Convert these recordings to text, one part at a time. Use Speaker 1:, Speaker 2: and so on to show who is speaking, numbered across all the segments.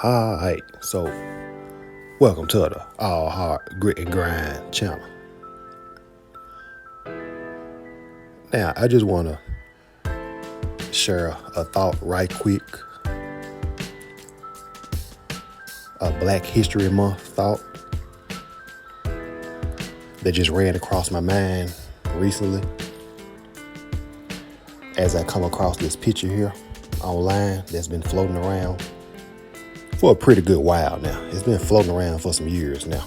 Speaker 1: Alright, so welcome to the All Heart Grit and Grind channel. Now, I just want to share a thought right quick. A Black History Month thought that just ran across my mind recently as I come across this picture here online that's been floating around for a pretty good while now. It's been floating around for some years now.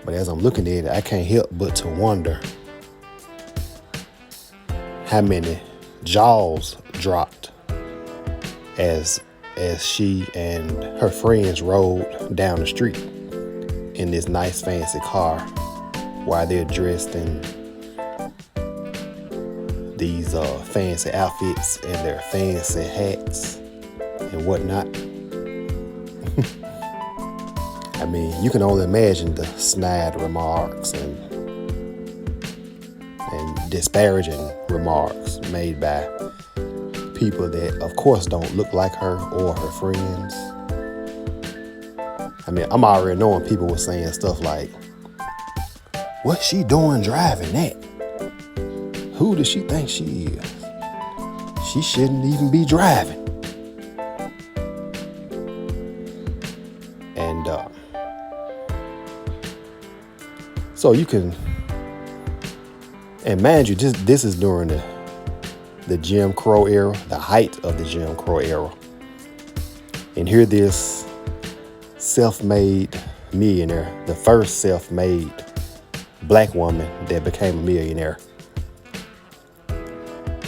Speaker 1: But as I'm looking at it, I can't help but to wonder how many jaws dropped as she and her friends rode down the street in this nice fancy car while they're dressed in these fancy outfits and their fancy hats and whatnot. I mean, you can only imagine the snide remarks and disparaging remarks made by people that, of course, don't look like her or her friends. I mean, I'm already knowing people were saying stuff like, "What's she doing driving that? Who does she think she is? She shouldn't even be driving." And so you can, and mind you, this is during the Jim Crow era, the height of the Jim Crow era. And here this self-made millionaire, the first self-made black woman that became a millionaire,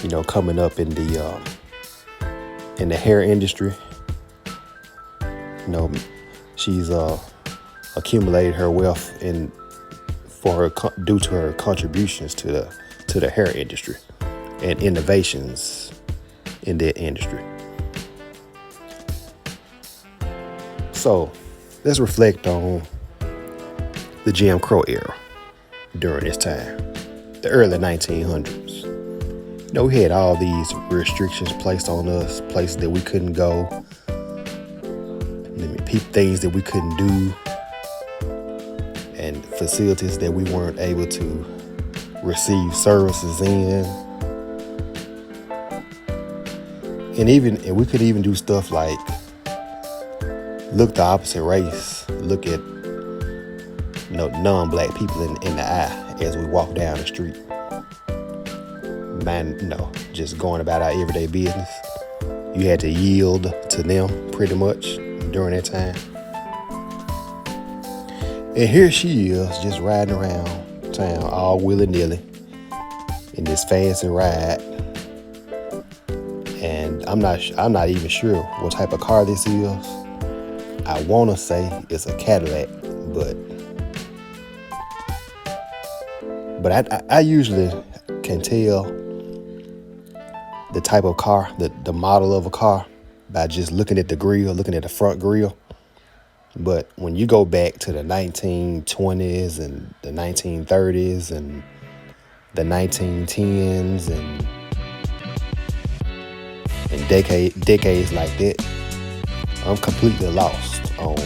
Speaker 1: you know, coming up in the hair industry. You know, she's accumulated her wealth due to her contributions to the hair industry and innovations in that industry. So let's reflect on the Jim Crow era during this time, the early 1900s. You know, we had all these restrictions placed on us, places that we couldn't go, things that we couldn't do, and facilities that we weren't able to receive services in. And we could even do stuff like look the opposite race, look at non-black people in the eye as we walk down the street. Just going about our everyday business. You had to yield to them pretty much during that time. And here she is just riding around town all willy-nilly in this fancy ride. And I'm not even sure what type of car this is. I want to say it's a Cadillac, but I usually can tell the type of car, the model of a car, by just looking at the grill, looking at the front grill. But when you go back to the 1920s and the 1930s and the 1910s and decades like that, I'm completely lost on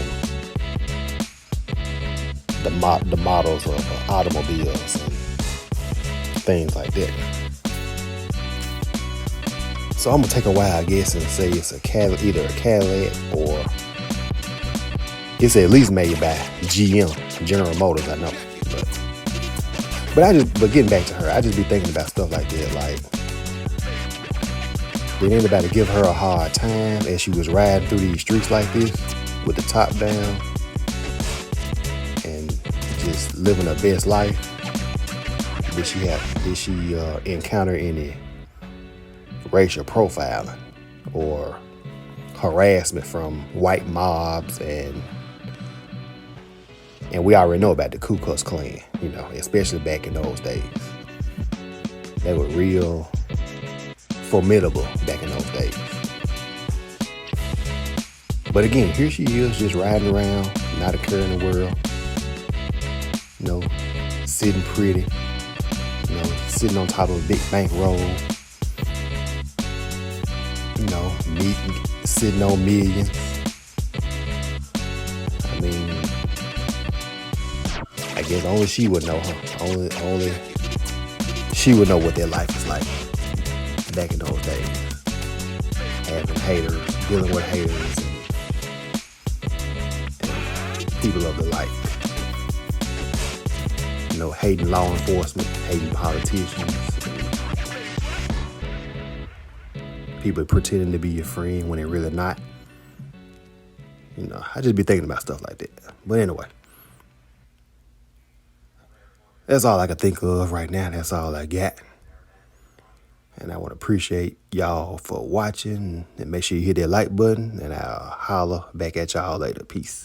Speaker 1: the models of automobiles and things like that. So I'm gonna take a wild guess and say it's either a Cadillac or it's at least made by GM, General Motors. I know, but getting back to her, I just be thinking about stuff like that. Like, did anybody give her a hard time as she was riding through these streets like this with the top down and just living her best life? Did she encounter any racial profiling or harassment from white mobs? And we already know about the Ku Klux Klan, especially back in those days. They were real formidable back in those days. But again, here she is just riding around, not a care in the world, sitting pretty, sitting on top of a big bankroll, meeting, sitting on millions. I mean, I guess only she would know, huh? Only she would know what their life is like back in those days. Having haters, dealing with haters, and people of the like. Hating law enforcement, hating politicians, people pretending to be your friend when they're really not. I just be thinking about stuff like that. But anyway, that's all I can think of right now. That's all I got. And I want to appreciate y'all for watching. And make sure you hit that like button. And I'll holler back at y'all later. Peace.